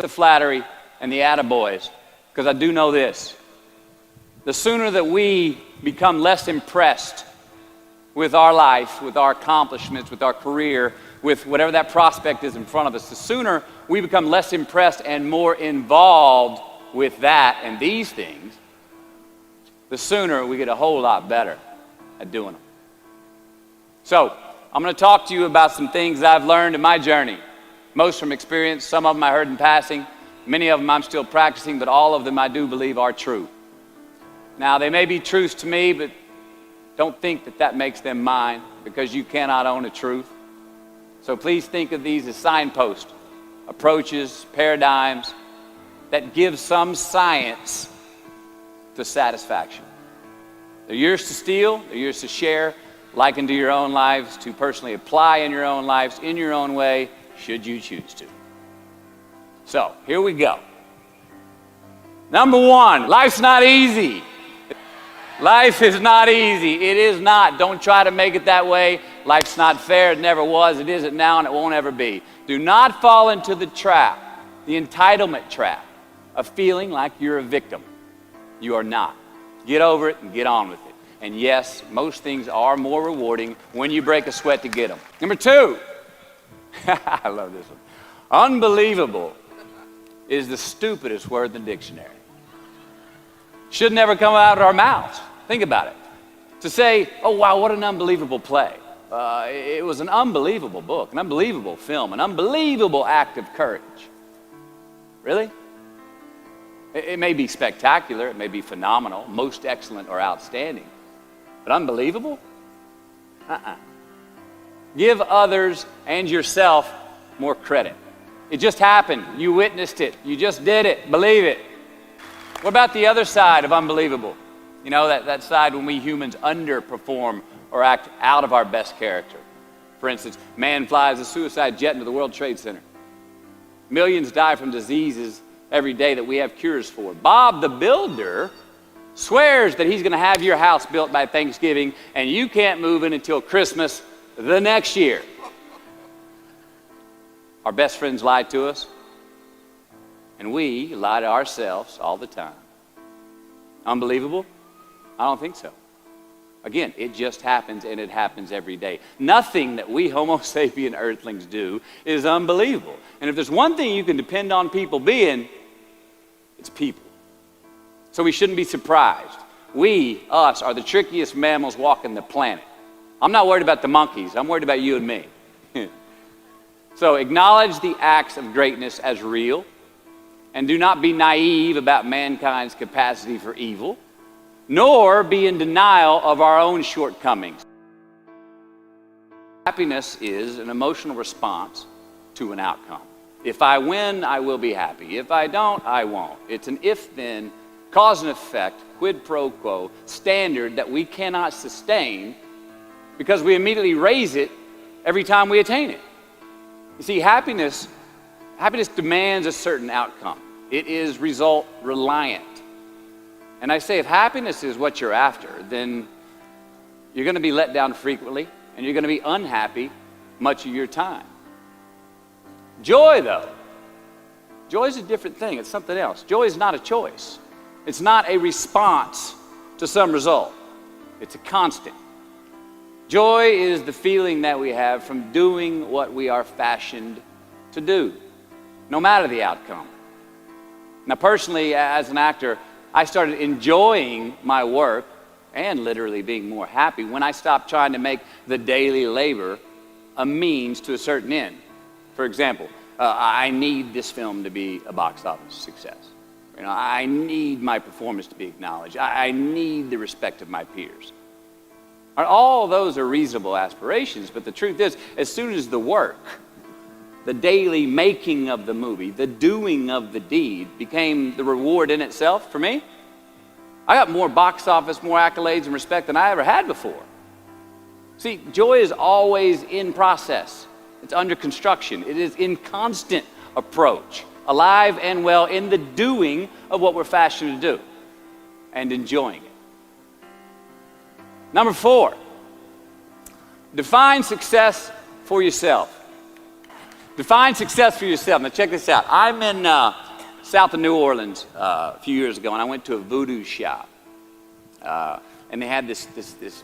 the flattery and the attaboys, because I do know this. The sooner that we become less impressed with our life, with our accomplishments, with our career, with whatever that prospect is in front of us, the sooner we become less impressed and more involved with that and these things, the sooner we get a whole lot better at doing them. So, I'm going to talk to you about some things that I've learned in my journey. Most from experience, some of them I heard in passing, many of them I'm still practicing, but all of them I do believe are true. Now, they may be truths to me, but don't think that that makes them mine, because you cannot own a truth. So please think of these as signposts, approaches, paradigms that give some science to satisfaction. They're yours to steal, they're yours to share, liken to your own lives, to personally apply in your own lives, in your own way, should you choose to. So, here we go. Number one, life's not easy. Life is not easy. It is not. Don't try to make it that way. Life's not fair. It never was. It isn't now, and it won't ever be. Do not fall into the trap, the entitlement trap, of feeling like you're a victim. You are not. Get over it and get on with it. And yes, most things are more rewarding when you break a sweat to get them. Number two, I love this one. Unbelievable is the stupidest word in the dictionary. Should never come out of our mouths. Think about it. To say, oh wow, what an unbelievable play. It was an unbelievable book, an unbelievable film, an unbelievable act of courage. Really? It may be spectacular, it may be phenomenal, most excellent or outstanding, but unbelievable? Give others and yourself more credit. It just happened. You witnessed it. You just did it. Believe it. What about the other side of unbelievable? You know, that side when we humans underperform or act out of our best character. For instance, man flies a suicide jet into the World Trade Center. Millions die from diseases every day that we have cures for. Bob the Builder swears that he's going to have your house built by Thanksgiving, and you can't move in until Christmas the next year. Our best friends lie to us, and we lie to ourselves all the time. Unbelievable? I don't think so. Again, it just happens, and it happens every day. Nothing that we Homo sapien earthlings do is unbelievable. And if there's one thing you can depend on people being, it's people. So we shouldn't be surprised. We, us, are the trickiest mammals walking the planet. I'm not worried about the monkeys. I'm worried about you and me. So acknowledge the acts of greatness as real, and do not be naive about mankind's capacity for evil, nor be in denial of our own shortcomings. Happiness is an emotional response to an outcome. If I win, I will be happy. If I don't, I won't. It's an if-then, cause and effect, quid pro quo standard that we cannot sustain because we immediately raise it every time we attain it. You see, happiness demands a certain outcome. It is result reliant. And I say, if happiness is what you're after, then you're going to be let down frequently, and you're going to be unhappy much of your time. Joy, though, joy is a different thing. It's something else. Joy is not a choice. It's not a response to some result. It's a constant. Joy is the feeling that we have from doing what we are fashioned to do, no matter the outcome. Now, personally, as an actor, I started enjoying my work and literally being more happy when I stopped trying to make the daily labor a means to a certain end. For example, I need this film to be a box office success. You know, I need my performance to be acknowledged. I need the respect of my peers. All those are reasonable aspirations, but the truth is, as soon as the work, the daily making of the movie, the doing of the deed became the reward in itself for me, I got more box office, more accolades and respect than I ever had before. See, joy is always in process. It's under construction. It is in constant approach, alive and well in the doing of what we're fashioned to do and enjoying it. Number 4, define success for yourself. Define success for yourself. Now check this out. I'm in south of New Orleans a few years ago, and I went to a voodoo shop. And they had this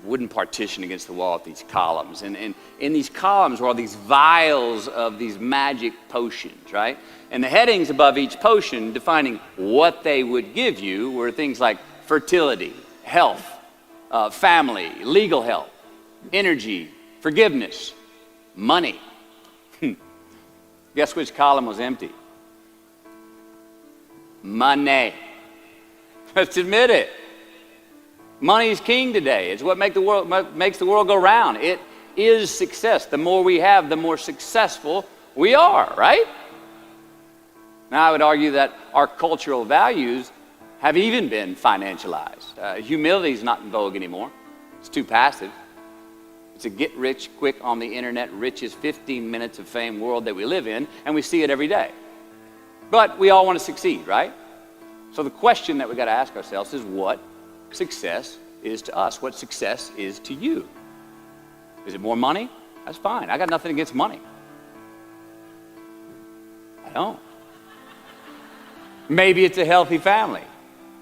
wooden partition against the wall with these columns. And in these columns were all these vials of these magic potions, right? And the headings above each potion defining what they would give you were things like fertility, health, family, legal help, energy, forgiveness, money. Guess which column was empty? Money. Let's admit it. Money is king today. It's what makes the world go round. It is success. The more we have, the more successful we are, right? Now, I would argue that our cultural values have even been financialized. Humility is not in vogue anymore. It's too passive. It's a get rich quick on the internet, richest 15 minutes of fame world that we live in, and we see it every day. But we all want to succeed, right? So the question that we got to ask ourselves is what success is to us, what success is to you. Is it more money? That's fine. I got nothing against money. I don't. Maybe it's a healthy family.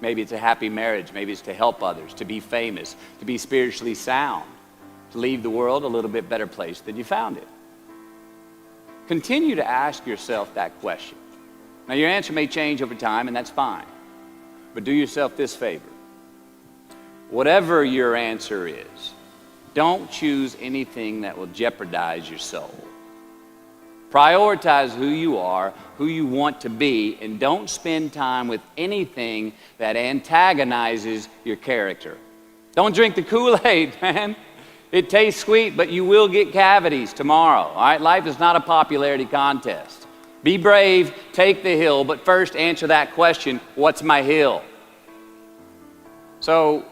Maybe it's a happy marriage. Maybe it's to help others, to be famous, to be spiritually sound, to leave the world a little bit better place than you found it. Continue to ask yourself that question. Now, your answer may change over time, and that's fine. But do yourself this favor. Whatever your answer is, don't choose anything that will jeopardize your soul. Prioritize who you are, who you want to be, and don't spend time with anything that antagonizes your character. Don't drink the Kool-Aid, man. It tastes sweet, but you will get cavities tomorrow, all right? Life is not a popularity contest. Be brave, take the hill, but first answer that question, what's my hill? So,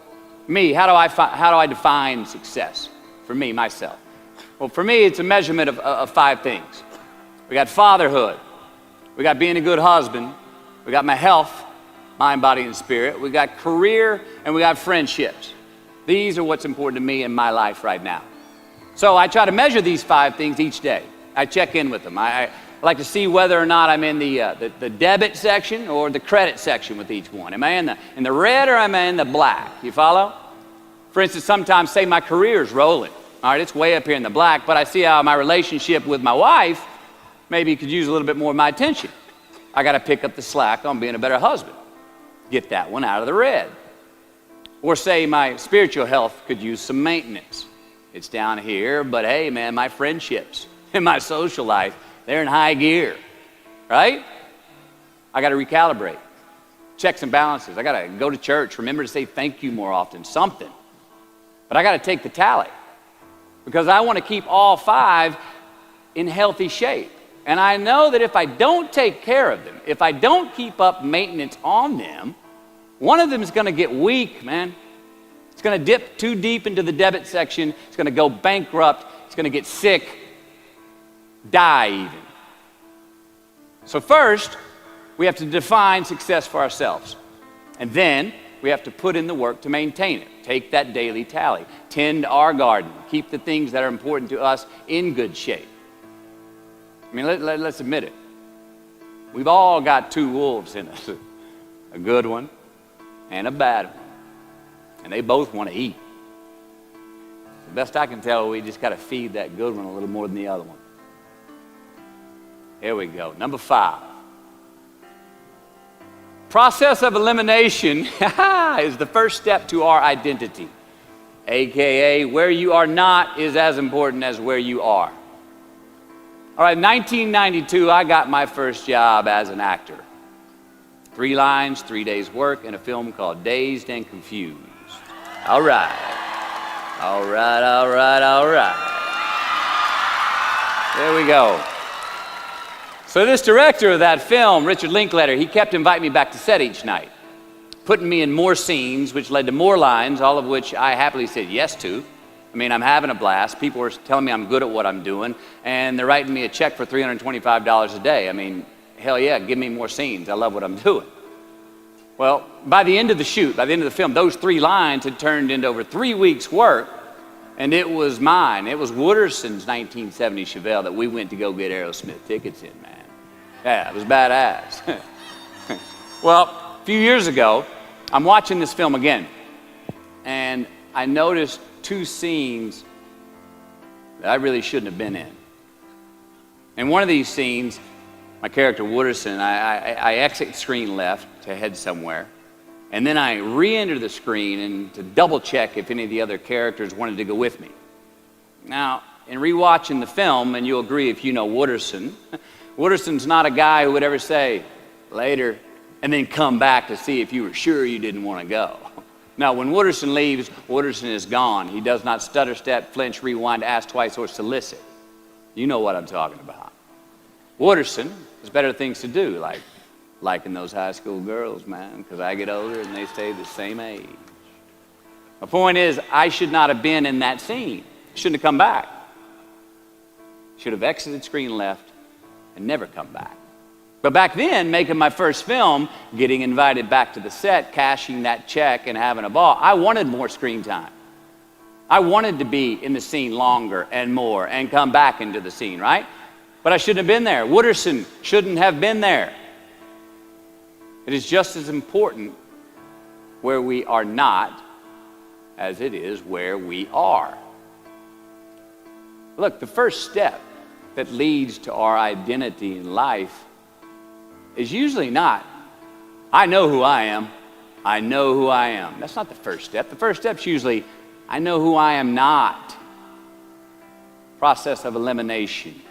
how do I define success? For me, myself. Well, for me, it's a measurement of 5 things. We got fatherhood. We got being a good husband. We got my health, mind, body, and spirit. We got career, and we got friendships. These are what's important to me in my life right now. So I try to measure these 5 things each day. I check in with them. I like to see whether or not I'm in the debit section or the credit section with each one. Am I in the red or am I in the black? You follow? For instance, sometimes say my career's rolling. All right, it's way up here in the black, but I see how my relationship with my wife maybe could use a little bit more of my attention. I got to pick up the slack on being a better husband. Get that one out of the red. Or say my spiritual health could use some maintenance. It's down here, but hey, man, my friendships and my social life, they're in high gear, right? I got to recalibrate. Checks and balances. I got to go to church. Remember to say thank you more often, something. But I got to take the tally because I want to keep all 5 in healthy shape. And I know that if I don't take care of them, if I don't keep up maintenance on them, one of them is going to get weak, man. It's going to dip too deep into the debit section. It's going to go bankrupt. It's going to get sick, die even. So first, we have to define success for ourselves. And then we have to put in the work to maintain it. Take that daily tally. Tend our garden. Keep the things that are important to us in good shape. I mean, let's admit it. We've all got 2 wolves in us. A good one and a bad one. And they both want to eat. The best I can tell, we just got to feed that good one a little more than the other one. Here we go. Number 5. Process of elimination is the first step to our identity. AKA, where you are not is as important as where you are. All right, 1992, I got my first job as an actor. 3 lines, 3 days work in a film called Dazed and Confused. All right. All right, all right, all right. There we go. So this director of that film, Richard Linklater, he kept inviting me back to set each night, putting me in more scenes, which led to more lines, all of which I happily said yes to. I mean, I'm having a blast. People are telling me I'm good at what I'm doing, and they're writing me a check for $325 a day. I mean, hell yeah, give me more scenes. I love what I'm doing. Well, by the end of the shoot, by the end of the film, those 3 lines had turned into over 3 weeks' work, And it was mine. It was Wooderson's 1970 Chevelle that we went to go get Aerosmith tickets in, man. Yeah, it was badass. Well, a few years ago, I'm watching this film again, and I noticed two scenes that I really shouldn't have been in. In one of these scenes, my character Wooderson, I exit screen left to head somewhere, and then I re-enter the screen and to double check if any of the other characters wanted to go with me. Now, in rewatching the film, and you'll agree if you know Wooderson, Wooderson's not a guy who would ever say, later, and then come back to see if you were sure you didn't want to go. Now, when Wooderson leaves, Wooderson is gone. He does not stutter, step, flinch, rewind, ask twice, or solicit. You know what I'm talking about. Wooderson has better things to do, like liking those high school girls, man, because I get older and they stay the same age. My point is, I should not have been in that scene. Shouldn't have come back. Should have exited screen left and never come back. But back then, making my first film, getting invited back to the set, cashing that check and having a ball, I wanted more screen time. I wanted to be in the scene longer and more and come back into the scene, right? But I shouldn't have been there. Wooderson shouldn't have been there. It is just as important where we are not as it is where we are. Look, the first step that leads to our identity in life is usually not, I know who I am, I know who I am. That's not the first step. The first step's usually, I know who I am not. Process of elimination.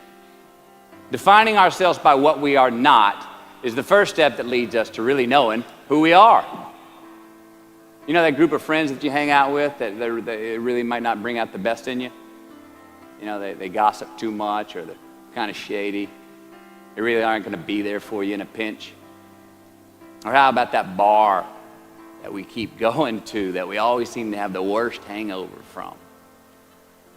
Defining ourselves by what we are not is the first step that leads us to really knowing who we are. You know that group of friends that you hang out with that they really might not bring out the best in you? You know, they gossip too much, or they're kind of shady. They really aren't going to be there for you in a pinch. Or how about that bar that we keep going to that we always seem to have the worst hangover from?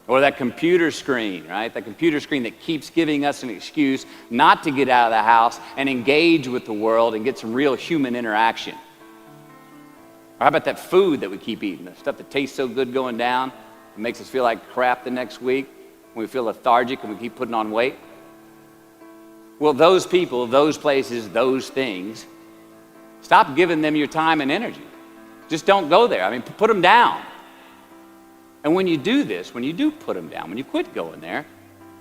Or that computer screen, right? That computer screen that keeps giving us an excuse not to get out of the house and engage with the world and get some real human interaction. Or how about that food that we keep eating, the stuff that tastes so good going down, it makes us feel like crap the next week, when we feel lethargic and we keep putting on weight? Well, those people, those places, those things, stop giving them your time and energy. Just don't go there. I mean, put them down. And when you do this, when you do put them down, when you quit going there,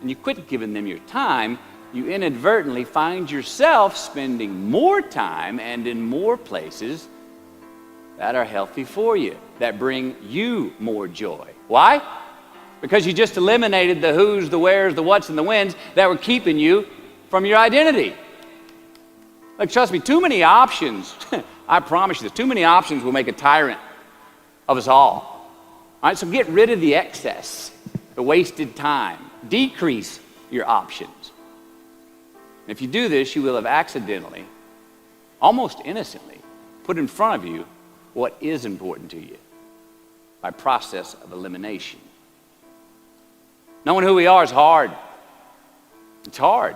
and you quit giving them your time, you inadvertently find yourself spending more time and in more places that are healthy for you, that bring you more joy. Why? Because you just eliminated the who's, the where's, the what's, and the when's that were keeping you from your identity. Like, trust me, too many options, I promise you this, too many options will make a tyrant of us all. All right, so get rid of the excess, the wasted time. Decrease your options. And if you do this, you will have accidentally, almost innocently, put in front of you what is important to you by process of elimination. Knowing who we are is hard. It's hard.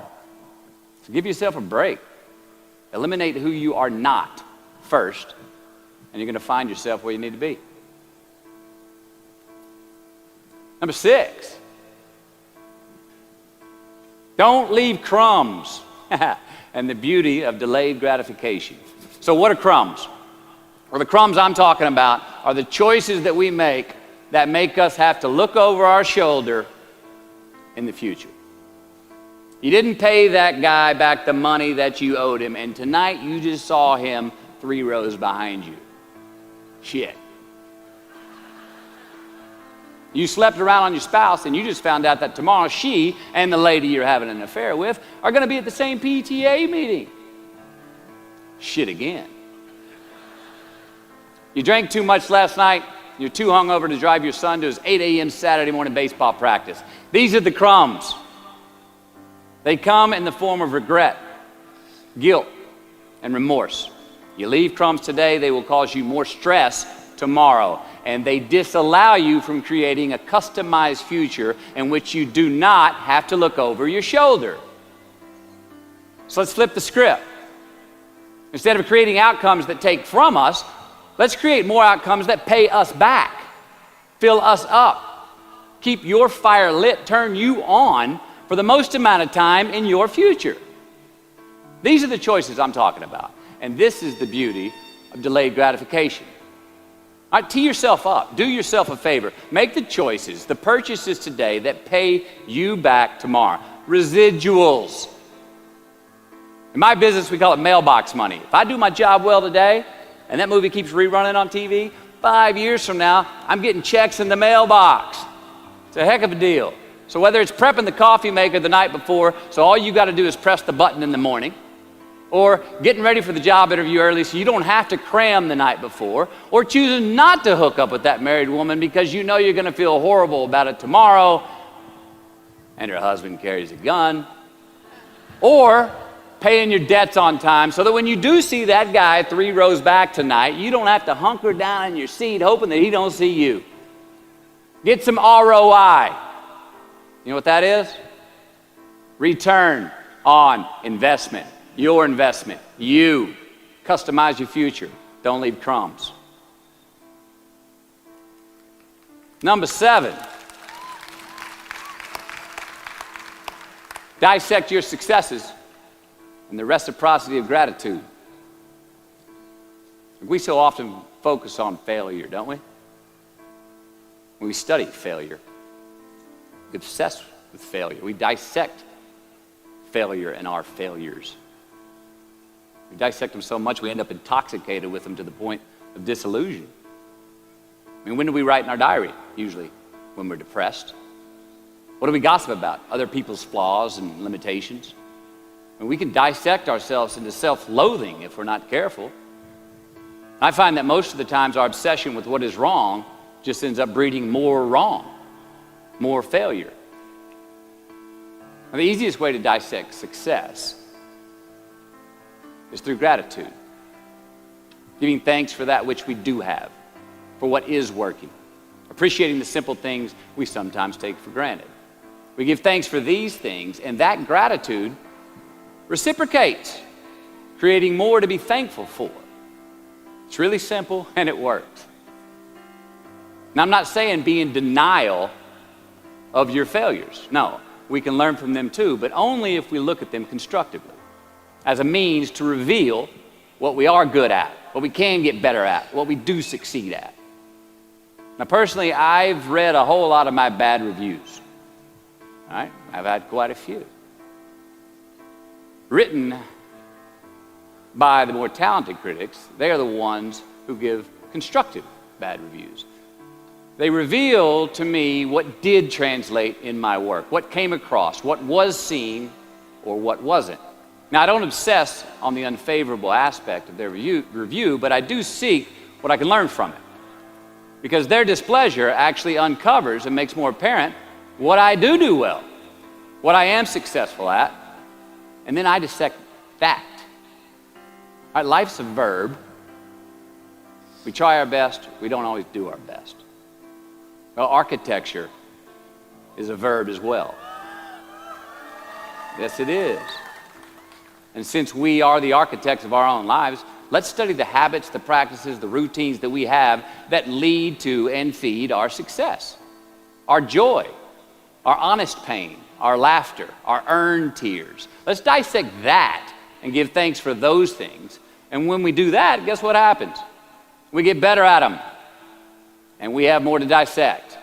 So give yourself a break. Eliminate who you are not first, and you're going to find yourself where you need to be. Number 6, don't leave crumbs. And the beauty of delayed gratification. So what are crumbs? Well, the crumbs I'm talking about are the choices that we make that make us have to look over our shoulder in the future. You didn't pay that guy back the money that you owed him, and tonight you just saw him 3 rows behind you. Shit. You slept around on your spouse, and you just found out that tomorrow she and the lady you're having an affair with are going to be at the same PTA meeting. Shit again. You drank too much last night. You're too hungover to drive your son to his 8 a.m. Saturday morning baseball practice. These are the crumbs. They come in the form of regret, guilt, and remorse. You leave crumbs today, they will cause you more stress tomorrow. And they disallow you from creating a customized future in which you do not have to look over your shoulder. So let's flip the script. Instead of creating outcomes that take from us, let's create more outcomes that pay us back, fill us up, keep your fire lit, turn you on for the most amount of time in your future. These are the choices I'm talking about. And this is the beauty of delayed gratification. All right, tee yourself up. Do yourself a favor. Make the choices, the purchases today that pay you back tomorrow. Residuals. In my business, we call it mailbox money. If I do my job well today, and that movie keeps rerunning on TV, 5 years from now, I'm getting checks in the mailbox. It's a heck of a deal. So whether it's prepping the coffee maker the night before, so all you got to do is press the button in the morning, or getting ready for the job interview early so you don't have to cram the night before, or choosing not to hook up with that married woman because you know you're going to feel horrible about it tomorrow, and her husband carries a gun, or paying your debts on time so that when you do see that guy 3 rows back tonight, you don't have to hunker down in your seat hoping that he don't see you. Get some ROI. You know what that is? Return on investment. Your investment. You. Customize your future. Don't leave crumbs. Number 7. Dissect your successes and the reciprocity of gratitude. We so often focus on failure, don't we? When we study failure, we get obsessed with failure. We dissect failure and our failures. We dissect them so much we end up intoxicated with them to the point of disillusion. I mean, when do we write in our diary? Usually when we're depressed. What do we gossip about? Other people's flaws and limitations. And we can dissect ourselves into self-loathing if we're not careful. I find that most of the times our obsession with what is wrong just ends up breeding more wrong, more failure. Now, the easiest way to dissect success is through gratitude. Giving thanks for that which we do have, for what is working. Appreciating the simple things we sometimes take for granted. We give thanks for these things, and that gratitude reciprocates, creating more to be thankful for. It's really simple, and it works. Now, I'm not saying be in denial of your failures. No, we can learn from them too, but only if we look at them constructively, as a means to reveal what we are good at, what we can get better at, what we do succeed at. Now, personally, I've read a whole lot of my bad reviews. All right? I've had quite a few. Written by the more talented critics, they are the ones who give constructive bad reviews. They reveal to me what did translate in my work, what came across, what was seen, or what wasn't. Now, I don't obsess on the unfavorable aspect of their review, but I do seek what I can learn from it. Because their displeasure actually uncovers and makes more apparent what I do well, what I am successful at, and then I dissect that. All right, life's a verb. We try our best, we don't always do our best. Well, architecture is a verb as well. Yes, it is. And since we are the architects of our own lives, let's study the habits, the practices, the routines that we have that lead to and feed our success, our joy, our honest pain, our laughter, our earned tears. Let's dissect that and give thanks for those things. And when we do that, guess what happens? We get better at them, and we have more to dissect.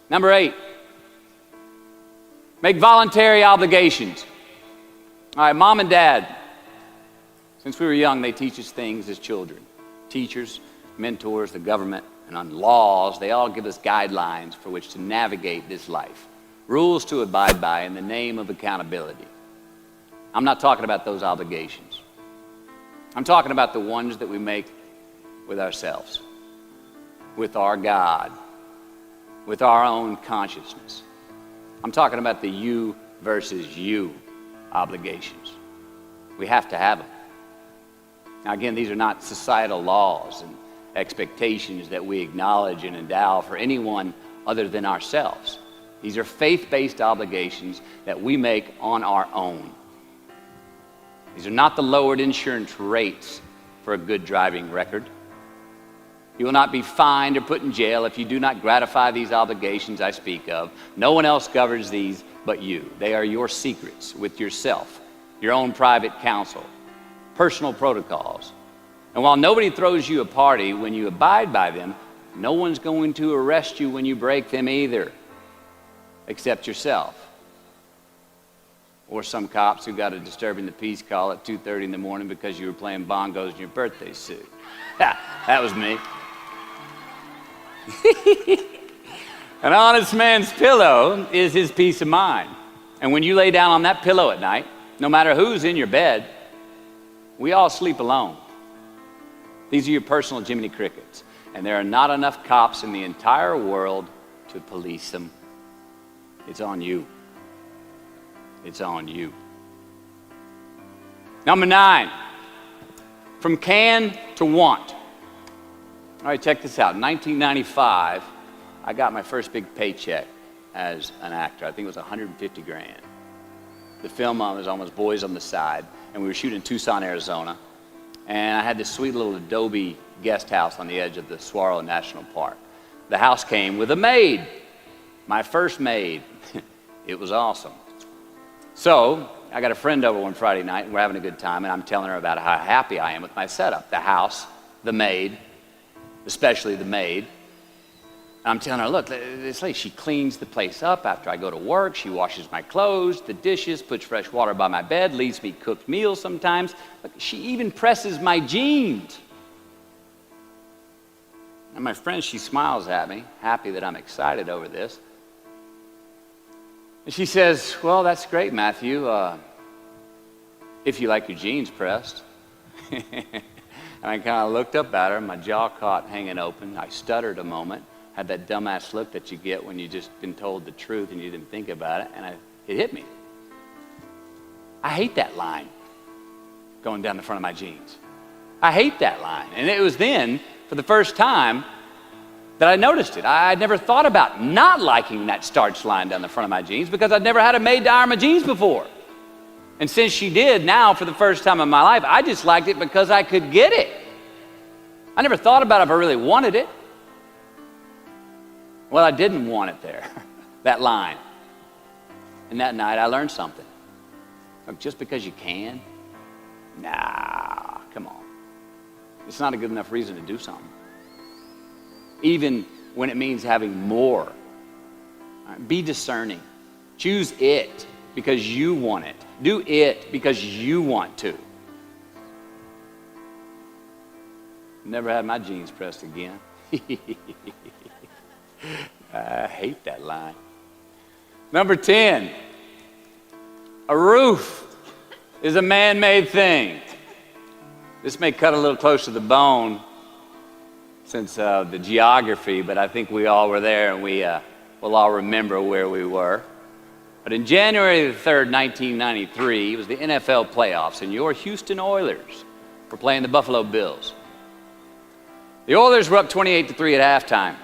Number 8, make voluntary obligations. All right, mom and dad, since we were young, they teach us things as children. Teachers, mentors, the government, and on laws, they all give us guidelines for which to navigate this life. Rules to abide by in the name of accountability. I'm not talking about those obligations. I'm talking about the ones that we make with ourselves, with our God, with our own consciousness. I'm talking about the you versus you obligations. We have to have them. Now, again, these are not societal laws and expectations that we acknowledge and endow for anyone other than ourselves. These are faith-based obligations that we make on our own. These are not the lowered insurance rates for a good driving record. You will not be fined or put in jail if you do not gratify these obligations I speak of. No one else governs these but you. They are your secrets with yourself, your own private counsel, personal protocols. And while nobody throws you a party when you abide by them, no one's going to arrest you when you break them either, except yourself. Or some cops who got a disturbing the peace call at 2:30 in the morning because you were playing bongos in your birthday suit. That was me. An honest man's pillow is his peace of mind. And when you lay down on that pillow at night, no matter who's in your bed, we all sleep alone. These are your personal Jiminy Crickets. And there are not enough cops in the entire world to police them. It's on you. It's on you. Number 9, from can to want. All right, check this out. In 1995, I got my first big paycheck as an actor. I think it was 150 grand. The film was almost Boys on the Side, and we were shooting in Tucson, Arizona. And I had this sweet little adobe guest house on the edge of the Saguaro National Park. The house came with a maid, my first maid. It was awesome. So I got a friend over one Friday night, and we're having a good time, and I'm telling her about how happy I am with my setup. The house, the maid, especially the maid. And I'm telling her, look, this lady, she cleans the place up after I go to work. She washes my clothes, the dishes, puts fresh water by my bed, leaves me cooked meals sometimes. Look, she even presses my jeans. And my friend, she smiles at me, happy that I'm excited over this. And she says, well, that's great, Matthew, if you like your jeans pressed. And I kind of looked up at her, my jaw caught hanging open. I stuttered a moment, had that dumbass look that you get when you just been told the truth and you didn't think about it, and it hit me. I hate that line going down the front of my jeans. I hate that line. And it was then, for the first time, that I noticed it. I'd never thought about not liking that starch line down the front of my jeans because I'd never had a maid to iron my jeans before. And since she did, now for the first time in my life, I just liked it because I could get it. I never thought about if I really wanted it. Well, I didn't want it there, that line. And that night I learned something. Look, just because you can, nah, come on. It's not a good enough reason to do something. Even when it means having more. All right, be discerning. Choose it because you want it. Do it because you want to. Never had my jeans pressed again. I hate that line. Number 10, a roof is a man-made thing. This may cut a little close to the bone since the geography, but I think we all were there and we'll all remember where we were. But in January the 3rd, 1993, it was the NFL playoffs, and your Houston Oilers were playing the Buffalo Bills. The Oilers were up 28-3 at halftime,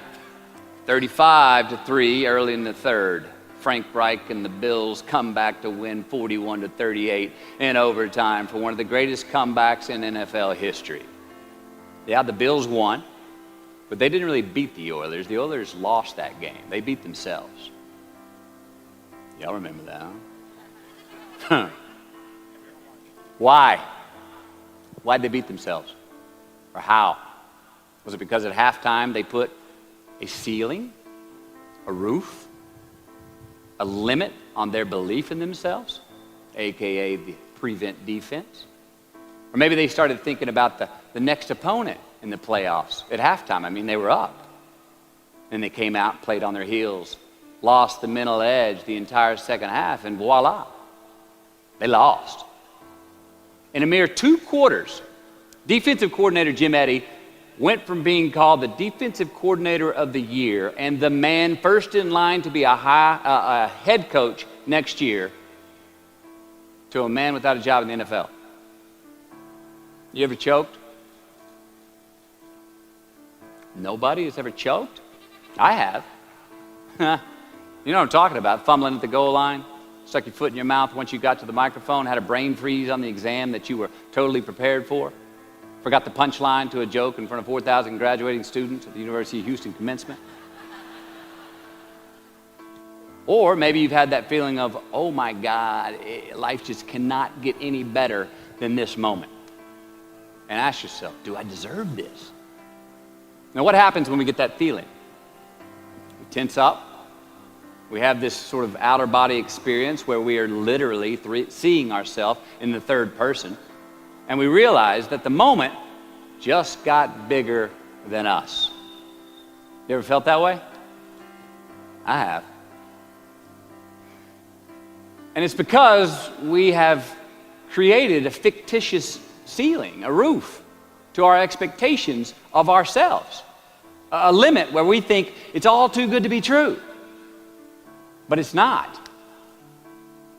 35-3 early in the third. Frank Reich and the Bills come back to win 41-38 in overtime for one of the greatest comebacks in NFL history. Yeah, the Bills won, but they didn't really beat the Oilers. The Oilers lost that game. They beat themselves. Y'all remember that, huh? Why? Why'd they beat themselves? Or how? Was it because at halftime they put a ceiling, a roof, a limit on their belief in themselves, aka the prevent defense? Or maybe they started thinking about the next opponent in the playoffs at halftime. I mean, they were up. And they came out and played on their heels, lost the mental edge the entire second half, and voila, they lost. In a mere 2 quarters, defensive coordinator Jim Eddy went from being called the defensive coordinator of the year and the man first in line to be a head coach next year to a man without a job in the NFL. You ever choked? Nobody has ever choked? I have. You know what I'm talking about, fumbling at the goal line, stuck your foot in your mouth once you got to the microphone, had a brain freeze on the exam that you were totally prepared for. Forgot the punchline to a joke in front of 4,000 graduating students at the University of Houston commencement. Or maybe you've had that feeling of, oh my God, life just cannot get any better than this moment. And ask yourself, do I deserve this? Now, what happens when we get that feeling? We tense up. We have this sort of outer body experience where we are literally seeing ourselves in the third person. And we realize that the moment just got bigger than us. You ever felt that way? I have. And it's because we have created a fictitious ceiling, a roof, to our expectations of ourselves. A limit where we think it's all too good to be true. But it's not.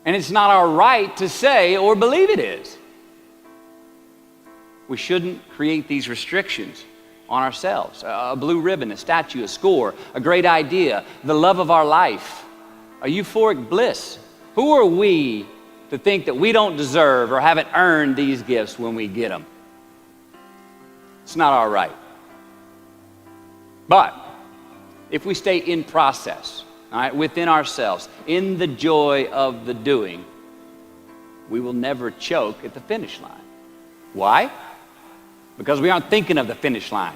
And it's not our right to say or believe it is. We shouldn't create these restrictions on ourselves. A blue ribbon, a statue, a score, a great idea, the love of our life, a euphoric bliss. Who are we to think that we don't deserve or haven't earned these gifts when we get them? It's not our right. But if we stay in process, all right, within ourselves, in the joy of the doing, we will never choke at the finish line. Why? Because we aren't thinking of the finish line.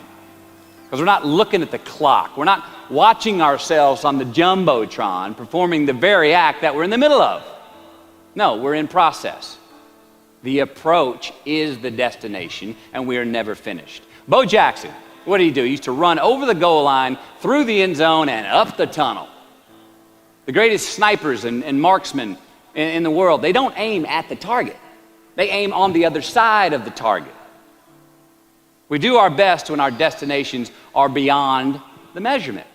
Because we're not looking at the clock. We're not watching ourselves on the Jumbotron performing the very act that we're in the middle of. No, we're in process. The approach is the destination, and we are never finished. Bo Jackson, what did he do? He used to run over the goal line, through the end zone, and up the tunnel. The greatest snipers and marksmen in the world, they don't aim at the target. They aim on the other side of the target. We do our best when our destinations are beyond the measurement,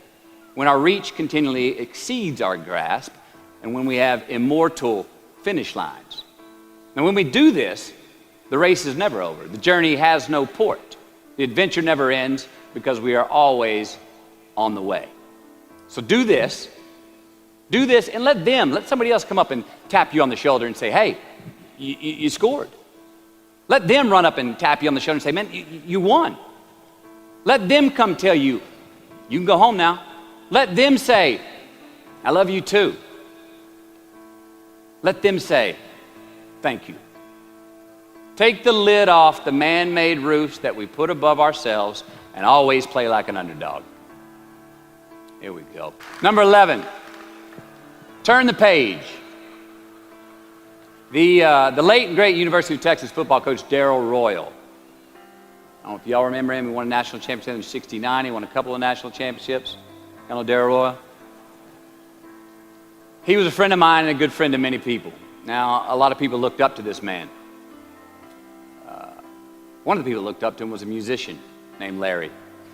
when our reach continually exceeds our grasp, and when we have immortal finish lines. Now, when we do this, the race is never over. The journey has no port. The adventure never ends because we are always on the way. So do this, and let somebody else come up and tap you on the shoulder and say, hey, you scored. Let them run up and tap you on the shoulder and say, man, you won. Let them come tell you, you can go home now. Let them say, I love you too. Let them say, thank you. Take the lid off the man-made roofs that we put above ourselves and always play like an underdog. Here we go. Number 11, turn the page. The late and great University of Texas football coach Darrell Royal. I don't know if y'all remember him. He won a national championship in '69. He won a couple of national championships. You know Darrell Royal? He was a friend of mine and a good friend of many people. Now, a lot of people looked up to this man. One of the people that looked up to him was a musician named Larry.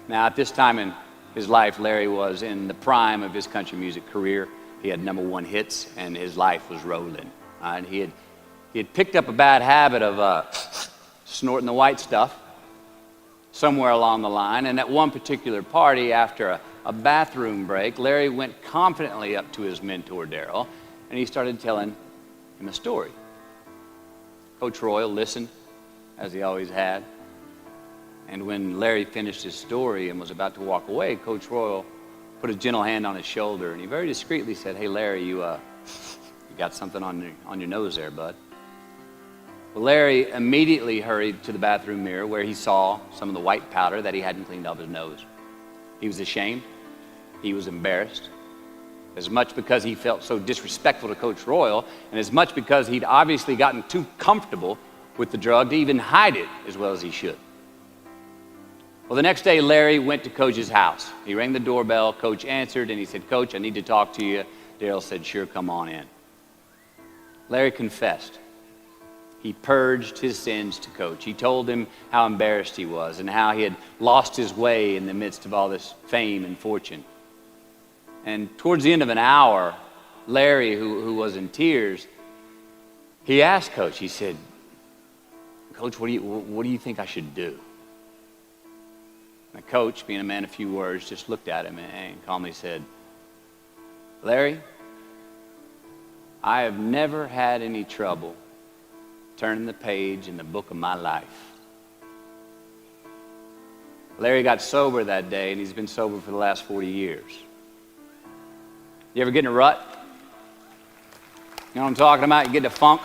Now, at this time in his life, Larry was in the prime of his country music career. He had #1 hits, and his life was rolling. And he had picked up a bad habit of snorting the white stuff somewhere along the line. And at one particular party, after a bathroom break, Larry went confidently up to his mentor, Darrell, and he started telling him a story. Coach Royal listened, as he always had. And when Larry finished his story and was about to walk away, Coach Royal put a gentle hand on his shoulder, and he very discreetly said, hey, Larry, you got something on your nose there, bud. Well, Larry immediately hurried to the bathroom mirror where he saw some of the white powder that he hadn't cleaned off his nose. He was ashamed. He was embarrassed. As much because he felt so disrespectful to Coach Royal, and as much because he'd obviously gotten too comfortable with the drug to even hide it as well as he should. Well, the next day, Larry went to Coach's house. He rang the doorbell. Coach answered, and he said, Coach, I need to talk to you. Darrell said, sure, come on in. Larry confessed. He purged his sins to Coach. He told him how embarrassed he was and how he had lost his way in the midst of all this fame and fortune. And towards the end of an hour, Larry, who was in tears, he asked Coach, he said, Coach, what do you think I should do? And Coach, being a man of few words, just looked at him and calmly said, Larry, I have never had any trouble turning the page in the book of my life. Larry got sober that day, and he's been sober for the last 40 years. You ever get in a rut? You know what I'm talking about? You get in a funk?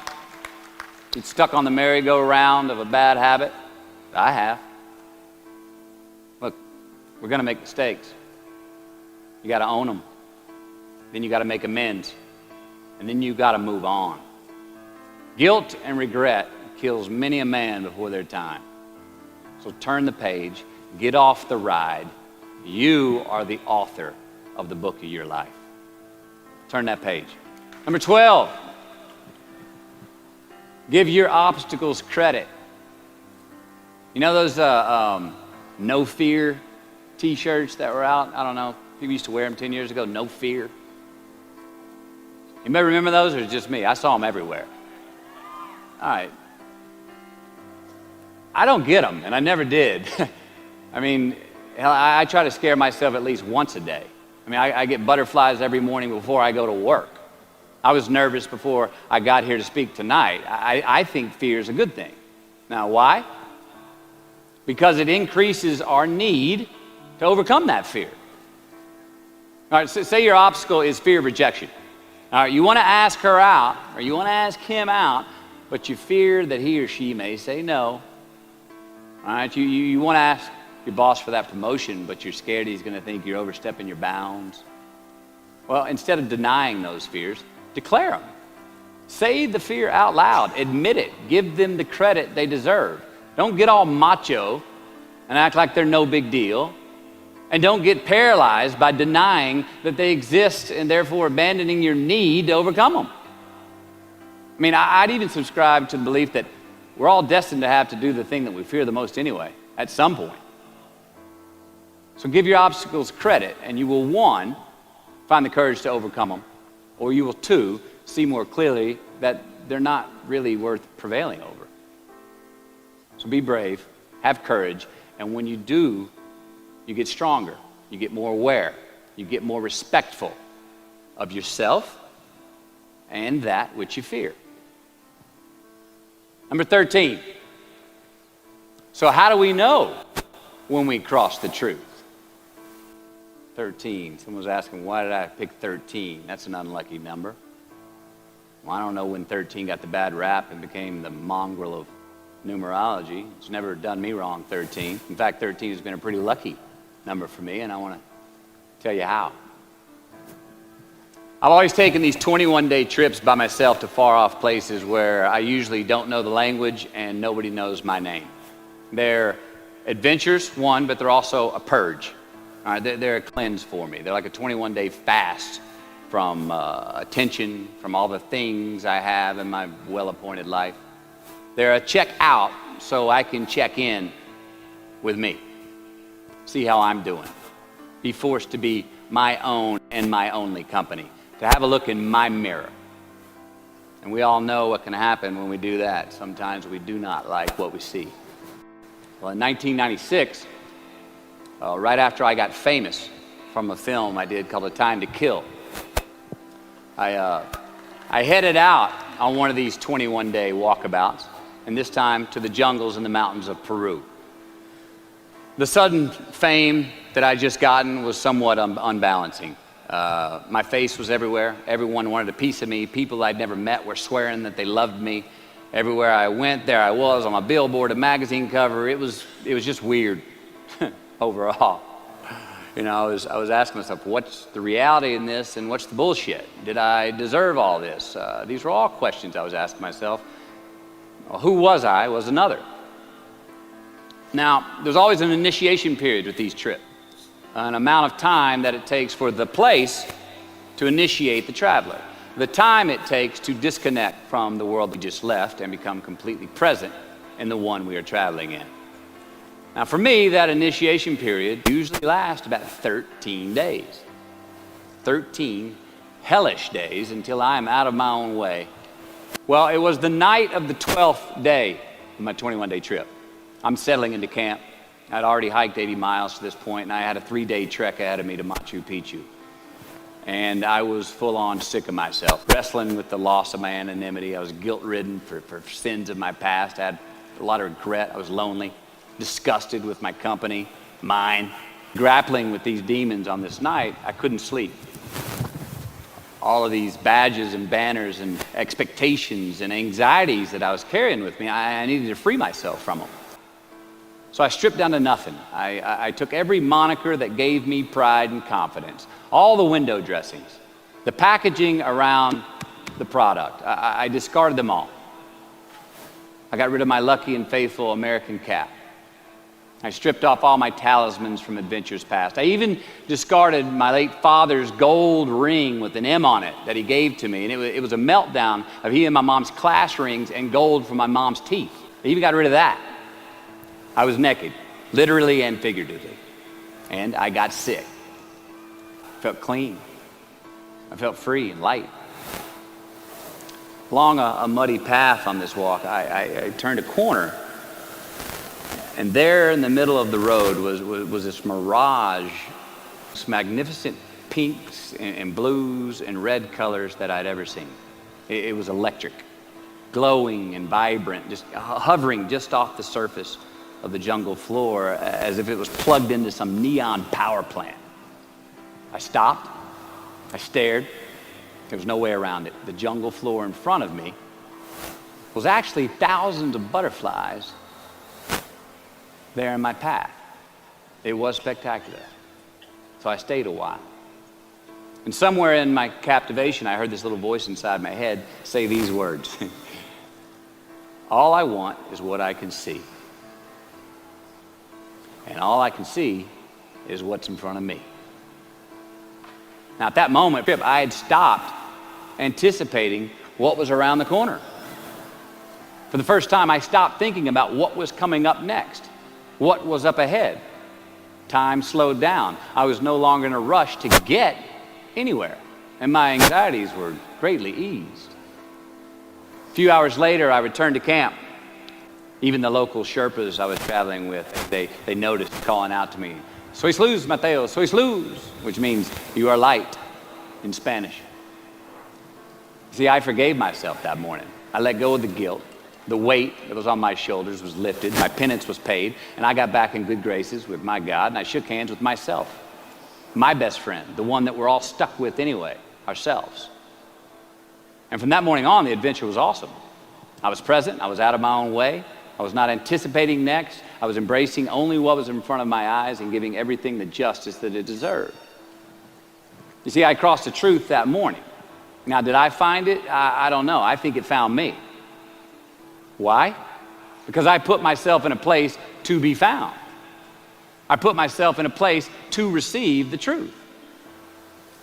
You get stuck on the merry-go-round of a bad habit? I have. Look, we're going to make mistakes. You got to own them. Then you got to make amends. And then you got to move on. Guilt and regret kills many a man before their time. So turn the page, get off the ride. You are the author of the book of your life. Turn that page. Number 12, give your obstacles credit. You know those no fear t-shirts that were out? I don't know. People used to wear them 10 years ago, no fear. You may remember those, or it's just me? I saw them everywhere. All right. I don't get them, and I never did. I mean, I try to scare myself at least once a day. I mean, I get butterflies every morning before I go to work. I was nervous before I got here to speak tonight. I think fear is a good thing. Now, why? Because it increases our need to overcome that fear. All right, so say your obstacle is fear of rejection. All right, you want to ask her out, or you want to ask him out, but you fear that he or she may say no. All right, you want to ask your boss for that promotion, but you're scared he's going to think you're overstepping your bounds. Well, instead of denying those fears, declare them. Say the fear out loud. Admit it. Give them the credit they deserve. Don't get all macho and act like they're no big deal. And don't get paralyzed by denying that they exist and therefore abandoning your need to overcome them. I mean, I'd even subscribe to the belief that we're all destined to have to do the thing that we fear the most anyway, at some point. So give your obstacles credit, and you will, 1, find the courage to overcome them, or you will, 2, see more clearly that they're not really worth prevailing over. So be brave, have courage, and when you do, you get stronger, you get more aware, you get more respectful of yourself and that which you fear. Number 13. So how do we know when we cross the truth? 13. Someone was asking, why did I pick 13? That's an unlucky number. Well, I don't know when 13 got the bad rap and became the mongrel of numerology. It's never done me wrong, 13. In fact, 13 has been a pretty lucky number for me, and I want to tell you how. I've always taken these 21-day trips by myself to far-off places where I usually don't know the language and nobody knows my name. They're adventures, one, but they're also a purge. All right, they're a cleanse for me. They're like a 21-day fast from attention, from all the things I have in my well-appointed life. They're a check out so I can check in with me, see how I'm doing, be forced to be my own and my only company, to have a look in my mirror. And we all know what can happen when we do that. Sometimes we do not like what we see. Well, in 1996, right after I got famous from a film I did called A Time to Kill, I headed out on one of these 21-day walkabouts, and this time to the jungles and the mountains of Peru. The sudden fame that I just gotten was somewhat unbalancing. My face was everywhere. Everyone wanted a piece of me. People I'd never met were swearing that they loved me. Everywhere I went, there I was on a billboard, a magazine cover. It was just weird overall. You know, I was asking myself, what's the reality in this and what's the bullshit? Did I deserve all this? These were all questions I was asking myself. Well, who was I was another. Now, there's always an initiation period with these trips, an amount of time that it takes for the place to initiate the traveler, the time it takes to disconnect from the world we just left and become completely present in the one we are traveling in. Now, for me, that initiation period usually lasts about 13 days. 13 hellish days until I am out of my own way. Well, it was the night of the 12th day of my 21-day trip. I'm settling into camp. I'd already hiked 80 miles to this point, and I had a 3-day trek ahead of me to Machu Picchu. And I was full on sick of myself, wrestling with the loss of my anonymity. I was guilt-ridden for sins of my past. I had a lot of regret. I was lonely, disgusted with my company. mine. Grappling with these demons on this night, I couldn't sleep. All of these badges and banners and expectations and anxieties that I was carrying with me, I needed to free myself from them. So I stripped down to nothing. I took every moniker that gave me pride and confidence, all the window dressings, the packaging around the product. I discarded them all. I got rid of my lucky and faithful American cap. I stripped off all my talismans from adventures past. I even discarded my late father's gold ring with an M on it that he gave to me. And it was a meltdown of he and my mom's class rings and gold from my mom's teeth. I even got rid of that. I was naked, literally and figuratively. And I got sick. I felt clean. I felt free and light. Along a muddy path on this walk, I turned a corner. And there in the middle of the road was this mirage, this magnificent pinks and blues and red colors that I'd ever seen. It was electric, glowing and vibrant, just hovering just off the surface of the jungle floor as if it was plugged into some neon power plant. I stopped, I stared, there was no way around it. The jungle floor in front of me was actually thousands of butterflies there in my path. It was spectacular. So I stayed a while. And somewhere in my captivation, I heard this little voice inside my head say these words. All I want is what I can see. And all I can see is what's in front of me. Now at that moment, I had stopped anticipating what was around the corner. For the first time, I stopped thinking about what was coming up next. What was up ahead? Time slowed down. I was no longer in a rush to get anywhere, and my anxieties were greatly eased. A few hours later, I returned to camp. Even the local Sherpas I was traveling with, they noticed calling out to me, "Sois luz, Mateo, sois luz," which means you are light in Spanish. See, I forgave myself that morning. I let go of the guilt. The weight that was on my shoulders was lifted, my penance was paid, and I got back in good graces with my God, and I shook hands with myself, my best friend, the one that we're all stuck with anyway, ourselves. And from that morning on, the adventure was awesome. I was present, I was out of my own way, I was not anticipating next, I was embracing only what was in front of my eyes and giving everything the justice that it deserved. You see, I crossed the truth that morning. Now, did I find it? I don't know. I think it found me. Why? Because I put myself in a place to be found. I put myself in a place to receive the truth.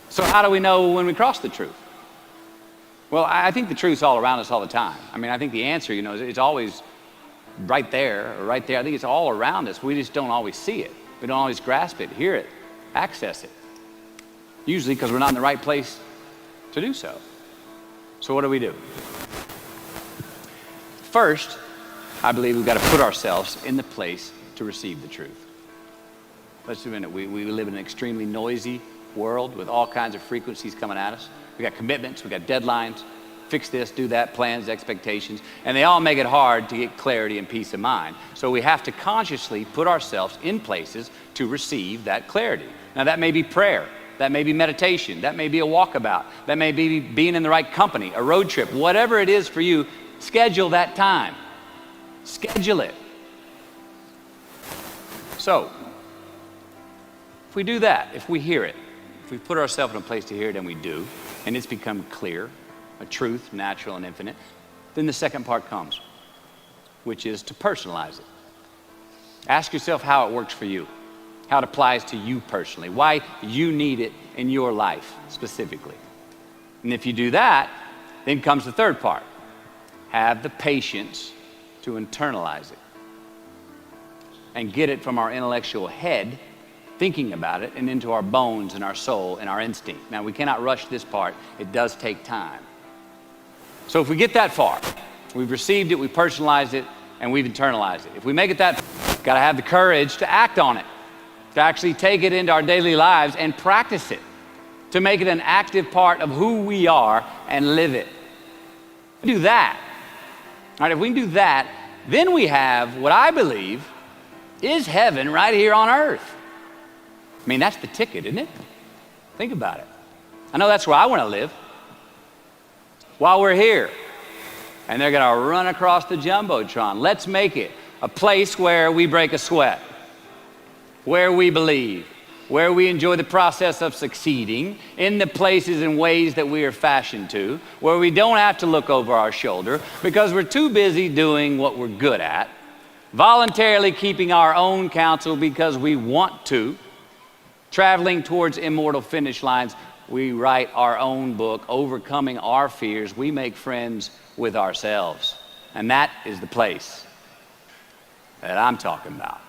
So how do we know when we cross the truth? Well, I think the truth's all around us all the time. I mean, I think the answer, it's always right there or right there. I think it's all around us. We just don't always see it. We don't always grasp it, hear it, access it. Usually because we're not in the right place to do so. So what do? First, I believe we've got to put ourselves in the place to receive the truth. Let's do a minute. We live in an extremely noisy world with all kinds of frequencies coming at us. We got commitments, we got deadlines, fix this, do that, plans, expectations, and they all make it hard to get clarity and peace of mind. So we have to consciously put ourselves in places to receive that clarity. Now that may be prayer, that may be meditation, that may be a walkabout, that may be being in the right company, a road trip, whatever it is for you. Schedule that time. Schedule it. So, if we do that, if we hear it, if we put ourselves in a place to hear it, and we do, and it's become clear, a truth, natural and infinite, then the second part comes, which is to personalize it. Ask yourself how it works for you, how it applies to you personally, why you need it in your life specifically. And if you do that, then comes the third part. Have the patience to internalize it and get it from our intellectual head, thinking about it, and into our bones and our soul and our instinct. Now, we cannot rush this part. It does take time. So if we get that far, we've received it, we've personalized it, and we've internalized it. If we make it that far, we've got to have the courage to act on it, to actually take it into our daily lives and practice it, to make it an active part of who we are and live it. Do that. All right, if we can do that, then we have what I believe is heaven right here on earth. I mean, that's the ticket, isn't it? Think about it. I know that's where I want to live while we're here. And they're going to run across the Jumbotron. Let's make it a place where we break a sweat, where we believe, where we enjoy the process of succeeding in the places and ways that we are fashioned to, where we don't have to look over our shoulder because we're too busy doing what we're good at, voluntarily keeping our own counsel because we want to, traveling towards immortal finish lines. We write our own book, overcoming our fears. We make friends with ourselves. And that is the place that I'm talking about.